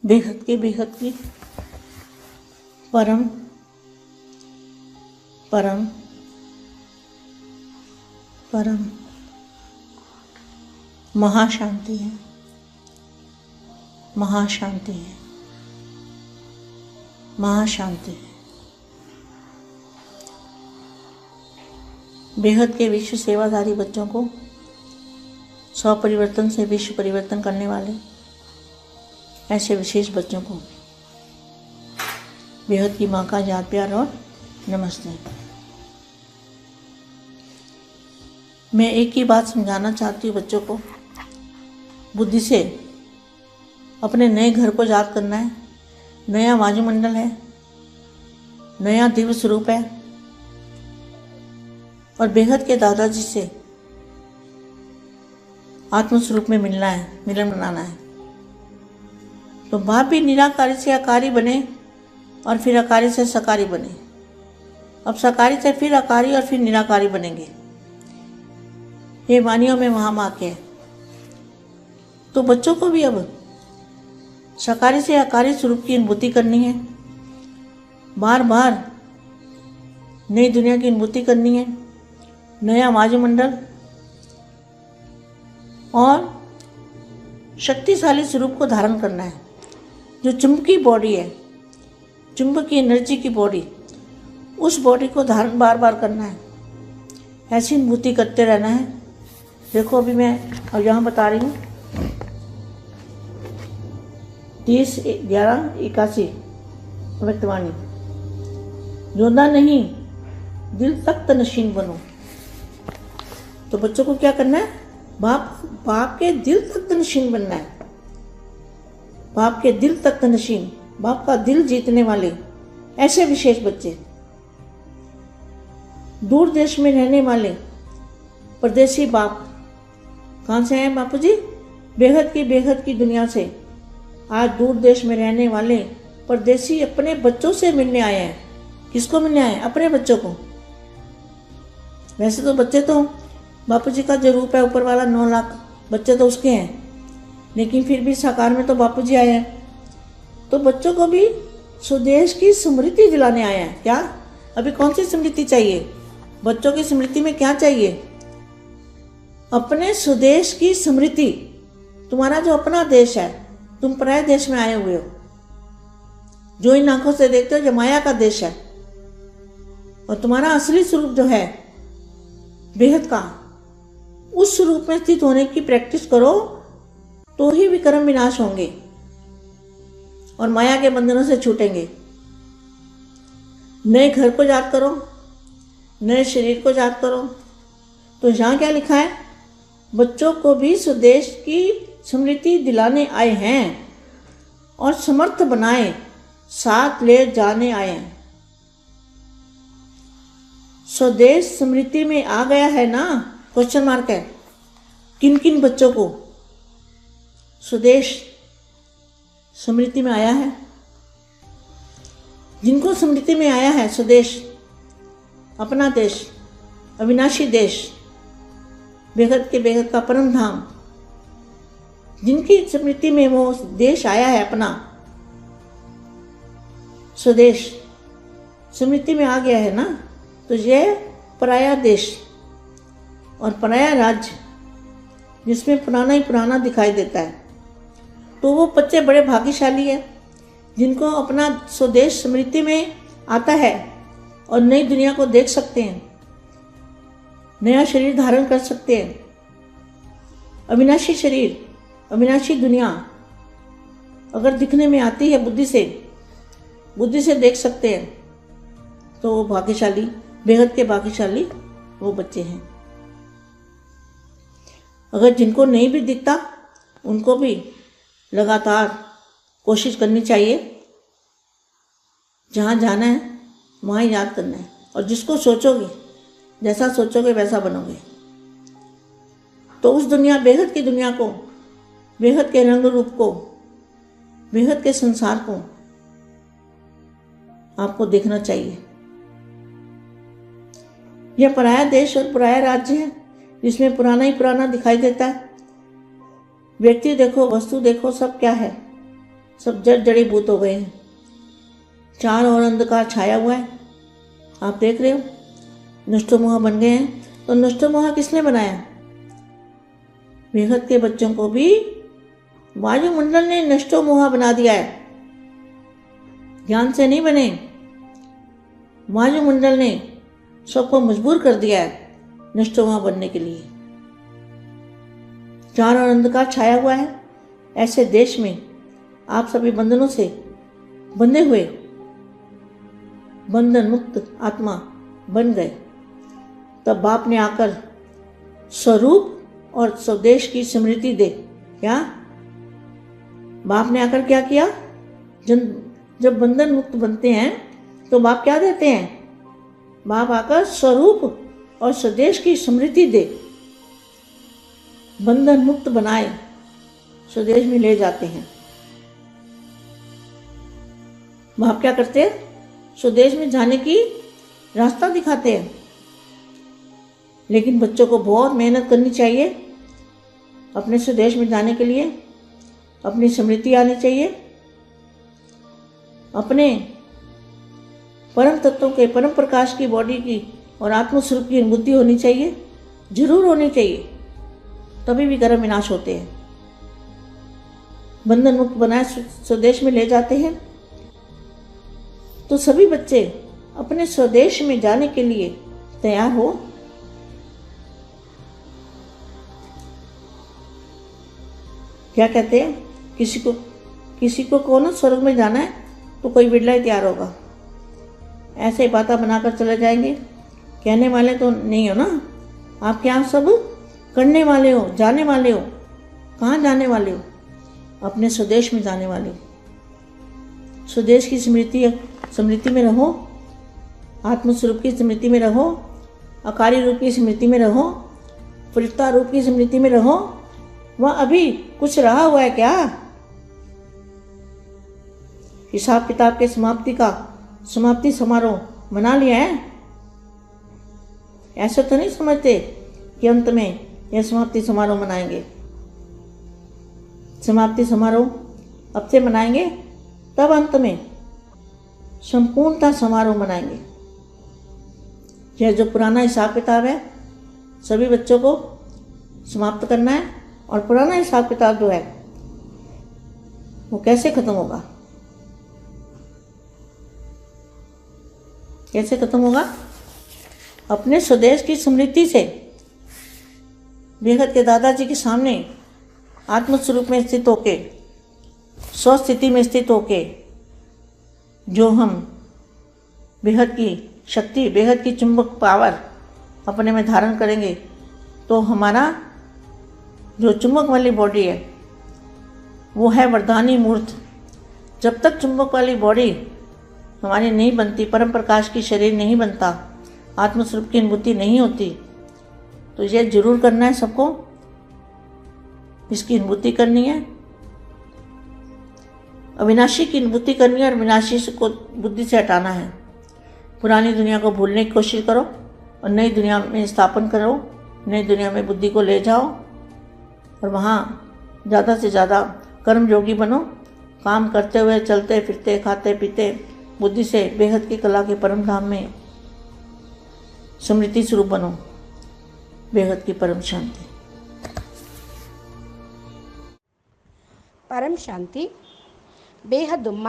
बेहद की परम परम परम महाशांति है, महाशांति है, महाशांति है। बेहद के विश्व सेवाधारी बच्चों को स्व परिवर्तन से विश्व परिवर्तन करने वाले ऐसे विशेष बच्चों को बेहद की माँ का याद प्यार और नमस्ते। मैं एक ही बात समझाना चाहती हूँ बच्चों को, बुद्धि से अपने नए घर को याद करना है। नया वायुमंडल है, नया दिव्य स्वरूप है और बेहद के दादाजी से आत्मस्वरूप में मिलना है, मिलन बनाना है। तो बाप भी निराकारी से आकारी बने और फिर आकारी से सकारी बने। अब सकारी से फिर आकारी और फिर निराकारी बनेंगे। ये वाणियों में महावाक्य है। तो बच्चों को भी अब सकारी से आकारी स्वरूप की अनुभूति करनी है, बार बार नई दुनिया की अनुभूति करनी है, नया वायुमंडल और शक्तिशाली स्वरूप को धारण करना है। जो चुंबकीय बॉडी है, चुंबकीय एनर्जी की बॉडी, उस बॉडी को धारण बार बार करना है, ऐसी अनुभूति करते रहना है। देखो अभी मैं अब यहाँ बता रही हूँ 30/11/81 अव्यक्तवाणी। जोधा नहीं दिल तख्त नशीन बनो। तो बच्चों को क्या करना है? बाप के दिल तख्त नशीन बनना है। बाप के दिल तख्त नशीन, बाप का दिल जीतने वाले ऐसे विशेष बच्चे, दूर देश में रहने वाले परदेसी बाप। कहाँ से हैं बापू जी? बेहद की दुनिया से। आज दूर देश में रहने वाले परदेसी अपने बच्चों से मिलने आए हैं। किसको मिलने आए हैं? अपने बच्चों को। वैसे तो बच्चे तो बापू जी का जो रूप है ऊपर वाला 9 लाख बच्चे तो उसके हैं, लेकिन फिर भी साकार में तो बापू जी आए हैं। तो बच्चों को भी स्वदेश की स्मृति दिलाने आए हैं। क्या अभी कौन सी स्मृति चाहिए बच्चों की? स्मृति में क्या चाहिए? अपने स्वदेश की स्मृति। तुम्हारा जो अपना देश है, तुम पराये देश में आए हुए हो। जो इन आंखों से देखते हो जो माया का देश है, और तुम्हारा असली स्वरूप जो है बेहद का, उस स्वरूप में स्थित होने की प्रैक्टिस करो तो ही विक्रम विनाश होंगे और माया के बंधनों से छूटेंगे। नए घर को याद करो, नए शरीर को याद करो। तो यहाँ क्या लिखा है? बच्चों को भी स्वदेश की स्मृति दिलाने आए हैं और समर्थ बनाए साथ ले जाने आए हैं। स्वदेश स्मृति में आ गया है ना? क्वेश्चन मार्क है। किन किन बच्चों को स्वदेश स्मृति में आया है? जिनको स्मृति में आया है स्वदेश, अपना देश, अविनाशी देश, बेहद का परम धाम, जिनकी स्मृति में वो देश आया है, अपना स्वदेश स्मृति में आ गया है ना, तो ये पराया देश और पराया राज्य जिसमें पुराना ही पुराना दिखाई देता है, तो वो बच्चे बड़े भाग्यशाली हैं जिनको अपना स्वदेश स्मृति में आता है और नई दुनिया को देख सकते हैं, नया शरीर धारण कर सकते हैं। अविनाशी शरीर, अविनाशी दुनिया अगर दिखने में आती है बुद्धि से देख सकते हैं, तो वो भाग्यशाली, बेहद के भाग्यशाली वो बच्चे हैं। अगर जिनको नहीं भी दिखता, उनको भी लगातार कोशिश करनी चाहिए। जहाँ जाना है वहाँ याद करना है, और जिसको सोचोगे, जैसा सोचोगे वैसा बनोगे। तो उस दुनिया, बेहद की दुनिया को, बेहद के रंग रूप को, बेहद के संसार को आपको देखना चाहिए। यह पराया देश और पराया राज्य है जिसमें पुराना ही पुराना दिखाई देता है। व्यक्ति देखो, वस्तु देखो, सब क्या है? सब जड़ जड़ीभूत हो गए हैं। चारों ओर अंधकार छाया हुआ है, आप देख रहे हो। नष्टोमोहा बन गए हैं। तो नष्टोमोहा किसने बनाया? बेहद के बच्चों को भी वायुमंडल ने नष्टोमोहा बना दिया है। ज्ञान से नहीं बने, वायुमंडल ने सबको मजबूर कर दिया है नष्टोमोहा बनने के लिए। चारों ओर अंधकार छाया हुआ है। ऐसे देश में आप सभी बंधनों से बंधे हुए बंधन मुक्त आत्मा बन गए। तब बाप ने आकर स्वरूप और स्वदेश की स्मृति दे। क्या बाप ने आकर क्या किया? जब बंधन मुक्त बनते हैं तो बाप क्या देते हैं? बाप आकर स्वरूप और स्वदेश की स्मृति दे, बंधन मुक्त बनाए, स्वदेश में ले जाते हैं। बाप क्या करते हैं? स्वदेश में जाने की रास्ता दिखाते हैं। लेकिन बच्चों को बहुत मेहनत करनी चाहिए अपने स्वदेश में जाने के लिए। अपनी स्मृति आनी चाहिए, अपने परम तत्वों के परम प्रकाश की बॉडी की और आत्मस्वरूप की अनुभूति होनी चाहिए, जरूर होनी चाहिए। तभी भी कर्म विनाश होते हैं। बंधन मुक्त बनाए स्वदेश में ले जाते हैं। तो सभी बच्चे अपने स्वदेश में जाने के लिए तैयार हो। क्या कहते हैं? किसी को कौन स्वर्ग में जाना है तो कोई बिरला ही तैयार होगा। ऐसे ही बातें बनाकर चले जाएंगे। कहने वाले तो नहीं हो ना आप, क्या सब करने वाले हो, जाने वाले हो। कहाँ जाने वाले हो? अपने स्वदेश में जाने वाले हो। स्वदेश की स्मृति में रहो, आत्मस्वरूप की स्मृति में रहो, अकारी रूप की स्मृति में रहो, फरिश्ता रूप की स्मृति में रहो। वह अभी कुछ रहा हुआ है क्या? हिसाब किताब के समाप्ति समारोह मना लिया है? ऐसा तो नहीं समझते कि अंत में यह समाप्ति समारोह मनाएंगे। समाप्ति समारोह अब से मनाएंगे, तब अंत में संपूर्णता समारोह मनाएंगे। यह जो पुराना हिसाब किताब है सभी बच्चों को समाप्त करना है। और पुराना हिसाब किताब जो है वो कैसे खत्म होगा? कैसे खत्म होगा? अपने स्वदेश की स्मृति से। बेहद के दादाजी के सामने आत्मस्वरूप में स्थित होके, स्वस्थिति में स्थित होके जो हम बेहद की शक्ति, बेहद की चुंबक पावर अपने में धारण करेंगे तो हमारा जो चुंबक वाली बॉडी है वो है वरदानी मूर्त। जब तक चुंबक वाली बॉडी हमारी नहीं बनती, परम प्रकाश की शरीर नहीं बनता, आत्मस्वरूप की अनुभूति नहीं होती, तो ये जरूर करना है सबको। इसकी अनुभूति करनी है, अविनाशी की अनुभूति करनी है और विनाशी को बुद्धि से हटाना है। पुरानी दुनिया को भूलने की कोशिश करो और नई दुनिया में स्थापन करो। नई दुनिया में बुद्धि को ले जाओ और वहाँ ज़्यादा से ज़्यादा कर्म योगी बनो। काम करते हुए, चलते फिरते, खाते पीते बुद्धि से बेहद की कला के परम धाम में स्मृति स्वरूप बनो। बेहद की परम शांति। పరం శాంతి. బేహద్దుమ్మ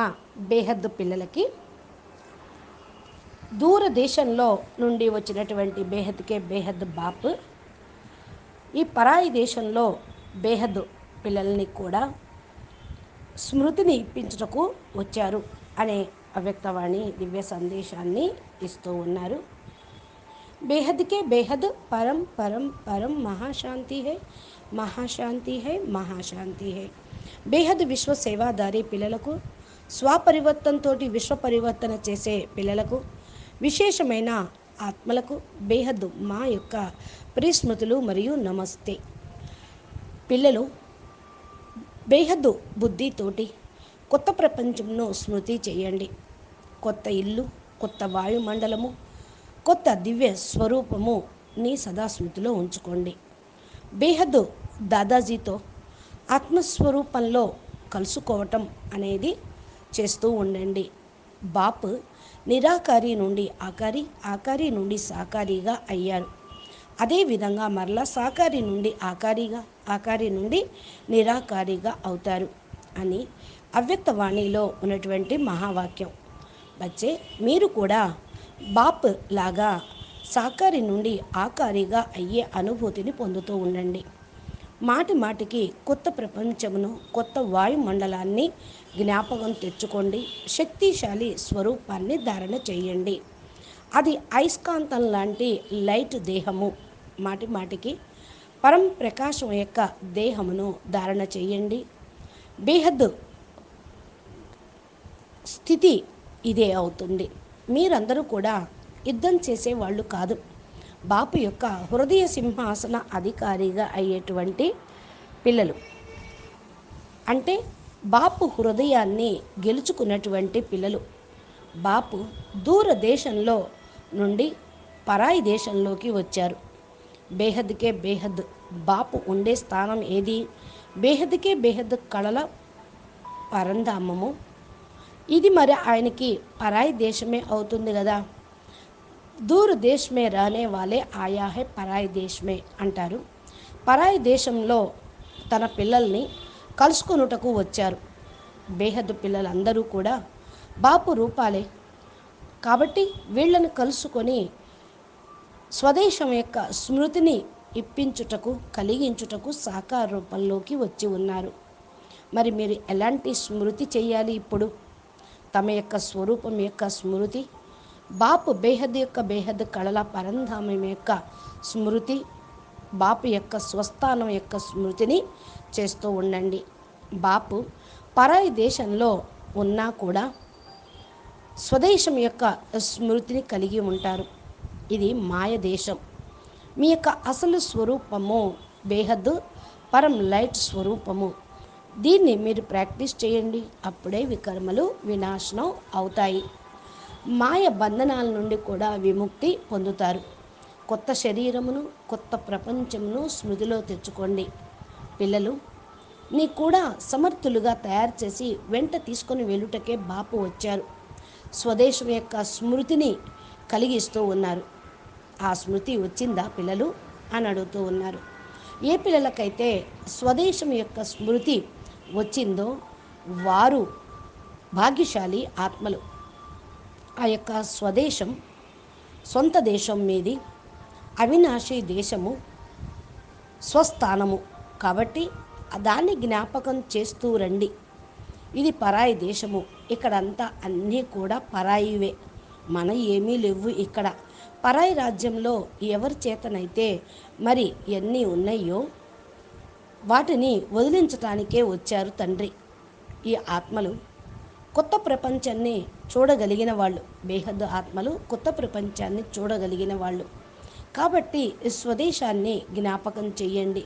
బేహద్దు పిల్లలకి దూరదేశంలో నుండి వచ్చినటువంటి బేహద్కే బేహద్ బాప్ ఈ పరాయి దేశంలో బేహద్ పిల్లల్ని కూడా స్మృతిని ఇప్పించుటకు వచ్చారు అనే అవ్యక్తవాణి దివ్య సందేశాన్ని ఇస్తూ ఉన్నారు. బేహద్కే బేహద్ పరం పరం పరం మహాశాంతి హై, మహాశాంతి హై, మహాశాంతి హై. బేహద్ విశ్వ సేవాదారి పిల్లలకు, స్వపరివర్తనతో విశ్వ పరివర్తన చేసే పిల్లలకు, విశేషమైన ఆత్మలకు బేహద్ మా యొక్క ప్రియస్మృతులు మరియు నమస్తే. పిల్లలు బేహద్దు బుద్ధితోటి కొత్త ప్రపంచంను స్మృతి చేయండి. కొత్త ఇల్లు, కొత్త వాయుమండలము, కొత్త దివ్య స్వరూపముని సదా స్మృతిలో ఉంచుకోండి. బేహద్దు దాదాజీతో ఆత్మస్వరూపంలో కలుసుకోవటం అనేది చేస్తూ ఉండండి. బాపు నిరాకారి నుండి ఆకారి, ఆకారి నుండి సాకారిగా అయ్యారు. అదేవిధంగా మరలా సాకారి నుండి ఆకారిగా, ఆకారి నుండి నిరాకారిగా అవుతారు అని అవ్యక్తవాణిలో ఉన్నటువంటి మహావాక్యం. బచ్చే, మీరు కూడా బాప్ లాగా సాకారి నుండి ఆకారిగా అయ్యే అనుభూతిని పొందుతూ ఉండండి. మాటి మాటికి కొత్త ప్రపంచమును, కొత్త వాయుమండలాన్ని జ్ఞాపకం తెచ్చుకోండి. శక్తిశాలి స్వరూపాన్ని ధారణ చేయండి. అది అయస్కాంతం లాంటి లైట్ దేహము. మాటి మాటికి పరం ప్రకాశం యొక్క దేహమును ధారణ చేయండి. బేహద్ స్థితి ఇదే అవుతుంది. మీరందరూ కూడా యుద్ధం చేసేవాళ్ళు కాదు. బాపు యొక్క హృదయ సింహాసన అధికారిగా అయ్యేటువంటి పిల్లలు. అంటే బాపు హృదయాన్ని గెలుచుకున్నటువంటి పిల్లలు. బాపు దూరదేశంలో నుండి పరాయి దేశంలోకి వచ్చారు. బేహద్కే బేహద్ బాపు ఉండే స్థానం ఏది? బేహద్కే బేహద్ కళల పరంధామము. ఇది మరి ఆయనకి పరాయి దేశమే అవుతుంది కదా. దూర దేశ్ మే रहने वाले आया है పరాయి దేశ్ మే అంటారు. పరాయి దేశంలో తన పిల్లల్ని కలుసుకొనుటకు వచ్చారు. బేహద్ పిల్లలందరూ కూడా బాపు రూపాలే. కాబట్టి వీళ్ళని కలుసుకొని స్వదేశం యొక్క స్మృతిని ఇప్పించుటకు, కలిగించుటకు సాకార రూపంలోకి వచ్చి ఉన్నారు. మరి మీరు ఎలాంటి స్మృతి చేయాలి ఇప్పుడు? తమ యొక్క స్వరూపం యొక్క స్మృతి, బాపు బేహద్ యొక్క బేహద్ కళల పరంధామం యొక్క స్మృతి, బాపు యొక్క స్వస్థానం యొక్క స్మృతిని చేస్తూ ఉండండి. బాపు పరాయి దేశంలో ఉన్నా కూడా స్వదేశం యొక్క స్మృతిని కలిగి ఉంటారు. ఇది మాయ దేశం. మీ యొక్క అసలు స్వరూపము బేహద్ పరం లైట్ స్వరూపము. దీన్ని మీరు ప్రాక్టీస్ చేయండి. అప్పుడే వికర్మలు వినాశనం అవుతాయి. మాయ బంధనాల నుండి కూడా విముక్తి పొందుతారు. కొత్త శరీరమును, కొత్త ప్రపంచమును స్మృతిలో తెచ్చుకోండి. పిల్లలు నీ కూడా సమర్థులుగా తయారు చేసి వెంట తీసుకొని వెళ్ళుటకే బాపు వచ్చారు. స్వదేశం యొక్క స్మృతిని కలిగిస్తూ ఉన్నారు. ఆ స్మృతి వచ్చిందా పిల్లలు అని అడుగుతూ ఉన్నారు. ఏ పిల్లలకైతే స్వదేశం యొక్క స్మృతి వచ్చిందో వారు భాగ్యశాలి ఆత్మలు. ఆ యొక్క స్వదేశం సొంత దేశం మీది, అవినాశి దేశము, స్వస్థానము. కాబట్టి దాన్ని జ్ఞాపకం చేస్తూ రండి. ఇది పరాయి దేశము. ఇక్కడంతా అన్నీ కూడా పరాయివే. మన ఏమీ లేవు ఇక్కడ. పరాయి రాజ్యంలో ఎవరి చేతనైతే మరి ఎన్ని ఉన్నాయో వాటిని వదిలించటానికే వచ్చారు తండ్రి. ఈ ఆత్మలు కొత్త ప్రపంచాన్ని చూడగలిగిన వాళ్ళు. బేహద్ ఆత్మలు కొత్త ప్రపంచాన్ని చూడగలిగిన వాళ్ళు. కాబట్టి స్వదేశాన్ని జ్ఞాపకం చెయ్యండి.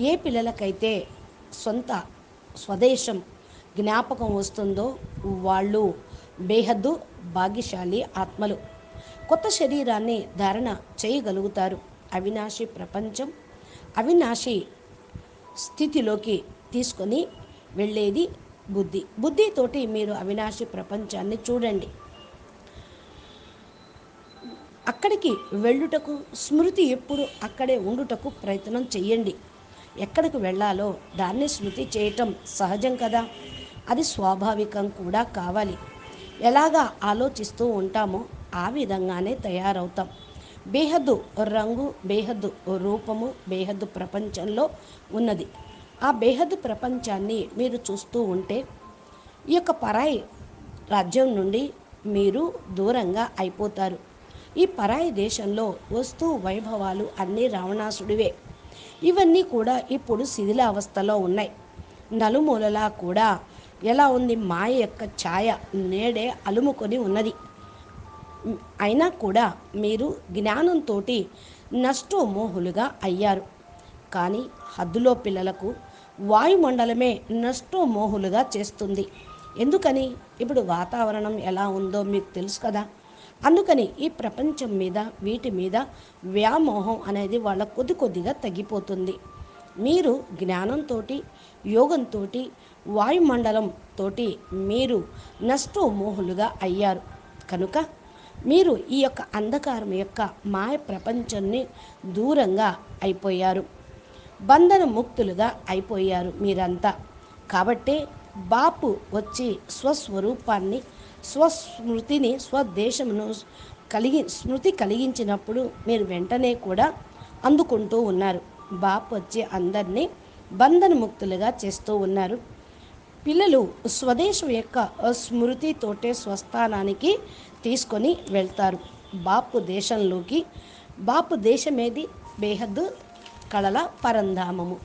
ఏ పిల్లలకైతే సొంత స్వదేశం జ్ఞాపకం వస్తుందో వాళ్ళు బేహద్దు భాగ్యశాలి ఆత్మలు. కొత్త శరీరాన్ని ధారణ చేయగలుగుతారు. అవినాశి ప్రపంచం, అవినాశి స్థితిలోకి తీసుకొని వెళ్ళేది బుద్ధి. బుద్ధితోటి మీరు అవినాశి ప్రపంచాన్ని చూడండి. అక్కడికి వెళ్ళుటకు స్మృతి ఎప్పుడు అక్కడే ఉండుటకు ప్రయత్నం చెయ్యండి. ఎక్కడికి వెళ్ళాలో దాన్ని స్మృతి చేయటం సహజం కదా. అది స్వాభావికం కూడా కావాలి. ఎలాగా ఆలోచిస్తూ ఉంటామో ఆ విధంగానే తయారవుతాం. బేహద్దు రంగు, బేహద్దు రూపము బేహద్దు ప్రపంచంలో ఉన్నది. ఆ బేహద్దు ప్రపంచాన్ని మీరు చూస్తూ ఉంటే ఈ యొక్క పరాయి రాజ్యం నుండి మీరు దూరంగా అయిపోతారు. ఈ పరాయి దేశంలో వస్తు వైభవాలు అన్నీ రావణాసుడివే. ఇవన్నీ కూడా ఇప్పుడు శిథిలావస్థలో ఉన్నాయి. నలుమూలలా కూడా ఎలా ఉంది? మాయ యొక్క ఛాయ నేడే అలుముకొని ఉన్నది. అయినా కూడా మీరు జ్ఞానంతో నష్టోమోహులుగా అయ్యారు. కానీ హద్దులో పిల్లలకు వాయుమండలమే నష్టోమోహులుగా చేస్తుంది. ఎందుకని? ఇప్పుడు వాతావరణం ఎలా ఉందో మీకు తెలుసు కదా. అందుకని ఈ ప్రపంచం మీద, వీటి మీద వ్యామోహం అనేది వాళ్ళ కొద్ది కొద్దిగా తగ్గిపోతుంది. మీరు జ్ఞానంతో, యోగంతో, వాయుమండలంతో మీరు నష్టోమోహులుగా అయ్యారు కనుక మీరు ఈ యొక్క అంధకారం యొక్క మాయ ప్రపంచాన్ని దూరంగా అయిపోయారు, బంధన ముక్తులుగా అయిపోయారు మీరంతా. కాబట్టే బాపు వచ్చి స్వస్వరూపాన్ని, స్వస్మృతిని, స్వదేశమును స్మృతి కలిగించినప్పుడు మీరు వెంటనే కూడా అందుకుంటూ ఉన్నారు. బాపు వచ్చి అందరినీ బంధన ముక్తులుగా చేస్తూ ఉన్నారు. పిల్లలు స్వదేశం యొక్క స్మృతితోటే స్వస్థానానికి తీసుకొని వెళ్తారు. బాపు దేశంలోకి. బాపు దేశమేది? బేహద్దు కళల పరంధామము.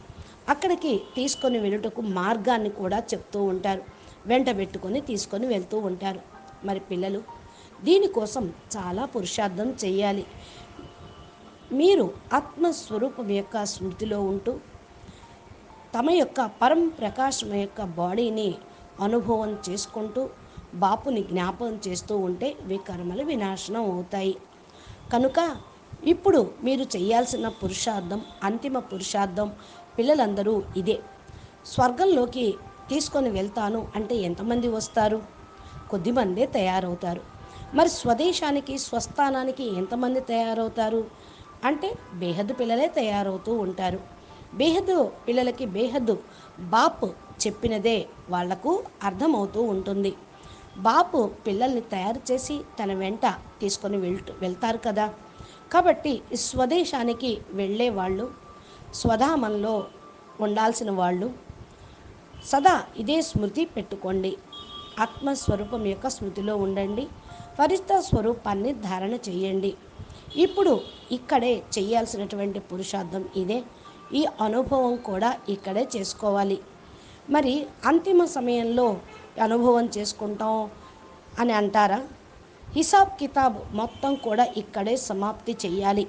అక్కడికి తీసుకొని వెళ్ళుటకు మార్గాన్ని కూడా చెప్తూ ఉంటారు, వెంట పెట్టుకొని తీసుకొని వెళ్తూ ఉంటారు. మరి పిల్లలు దీనికోసం చాలా పురుషార్థం చేయాలి. మీరు ఆత్మస్వరూపం యొక్క స్మృతిలో ఉంటూ తమ యొక్క పరం ప్రకాశం యొక్క బాడీని అనుభవం చేసుకుంటూ బాపుని జ్ఞాపకం చేస్తూ ఉంటే వికర్మలు వినాశనం అవుతాయి. కనుక ఇప్పుడు మీరు చేయాల్సిన పురుషార్థం, అంతిమ పురుషార్థం పిల్లలందరూ ఇదే. స్వర్గంలోకి తీసుకొని వెళ్తాను అంటే ఎంతమంది వస్తారు? కొద్దిమందే తయారవుతారు. మరి స్వదేశానికి, స్వస్థానానికి ఎంతమంది తయారవుతారు అంటే బేహద్దు పిల్లలే తయారవుతూ ఉంటారు. బేహద్దు పిల్లలకి బేహద్దు బాపు చెప్పినదే వాళ్లకు అర్థమవుతూ ఉంటుంది. బాపు పిల్లల్ని తయారు చేసి తన వెంట తీసుకొని వెళ్తారు కదా. కాబట్టి స్వదేశానికి వెళ్ళే వాళ్ళు, స్వధామంలో ఉండాల్సిన వాళ్ళు సదా ఇదే స్మృతి పెట్టుకోండి. ఆత్మస్వరూపం యొక్క స్మృతిలో ఉండండి. ఫరిష్తా స్వరూపాన్ని ధారణ చేయండి. ఇప్పుడు ఇక్కడే చేయాల్సినటువంటి పురుషార్థం ఇదే. ఈ అనుభవం కూడా ఇక్కడే చేసుకోవాలి. మరి అంతిమ సమయంలో అనుభవం చేసుకుంటాం అని అంటారా? హిసాబ్ కితాబ్ మొత్తం కూడా ఇక్కడే సమాప్తి చెయ్యాలి.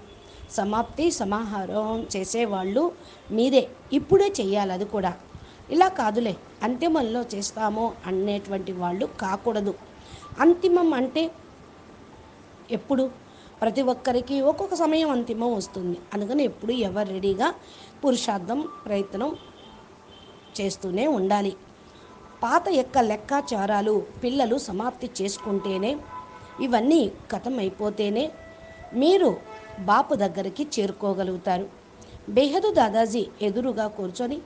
సమాప్తి సమాహారం చేసేవాళ్ళు మీరే. ఇప్పుడే చెయ్యాలి. అది కూడా ఇలా కాదులే అంతిమంలో చేస్తామో అనేటువంటి వాళ్ళు కాకూడదు. అంతిమం అంటే ఎప్పుడు? ప్రతి ఒక్కరికి ఒక్కొక్క సమయం అంతిమం వస్తుంది. అందుకని ఎప్పుడు ఎవరు రెడీగా పురుషార్థం ప్రయత్నం చేస్తూనే ఉండాలి. పాత యొక్క లెక్కాచారాలు పిల్లలు సమాప్తి చేసుకుంటేనే, ఇవన్నీ ఖతమైపోతేనే మీరు బాపు దగ్గరికి చేరుకోగలుగుతారు. బేహదు దాదాజీ ఎదురుగా కూర్చొని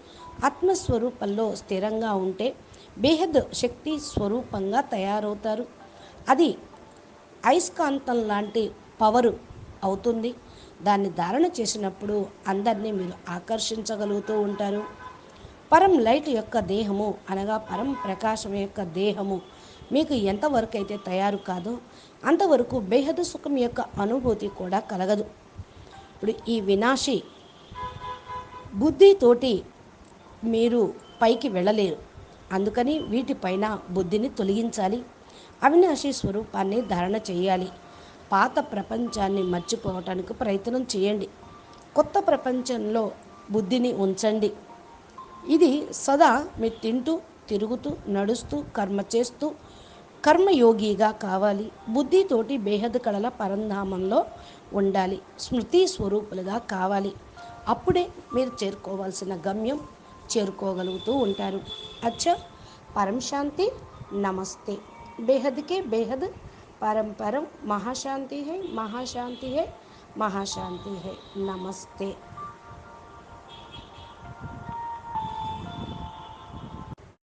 ఆత్మస్వరూపంలో స్థిరంగా ఉంటే బేహద్ శక్తి స్వరూపంగా తయారవుతారు. అది అయస్కాంతం లాంటి పవరు అవుతుంది. దాన్ని ధారణ చేసినప్పుడు అందరినీ మీరు ఆకర్షించగలుగుతూ ఉంటారు. పరం లైట్ యొక్క దేహము అనగా పరం ప్రకాశం యొక్క దేహము మీకు ఎంతవరకు అయితే తయారు కాదో అంతవరకు బేహదు సుఖం యొక్క అనుభూతి కూడా కలగదు. ఇప్పుడు ఈ వినాశి బుద్ధితోటి మీరు పైకి వెళ్ళలేరు. అందుకని వీటిపైన బుద్ధిని తొలగించాలి. అవినాశి స్వరూపాన్ని ధారణ చేయాలి. పాత ప్రపంచాన్ని మర్చిపోవటానికి ప్రయత్నం చేయండి. కొత్త ప్రపంచంలో బుద్ధిని ఉంచండి. ఇది సదా మీరు తింటూ, తిరుగుతూ, నడుస్తూ, కర్మ చేస్తూ కర్మయోగిగా కావాలి. బుద్ధితోటి బేహద్ కళల పరంధామంలో ఉండాలి. స్మృతి స్వరూపులుగా కావాలి. అప్పుడే మీరు చేరుకోవాల్సిన గమ్యం చేరుకోగలుగుతూ ఉంటారు. అచ్చా, పరం శాంతి. నమస్తే. बेहद के बेहद परम परम महाशांति है, महाशांति है, महाशांति है. नमस्ते.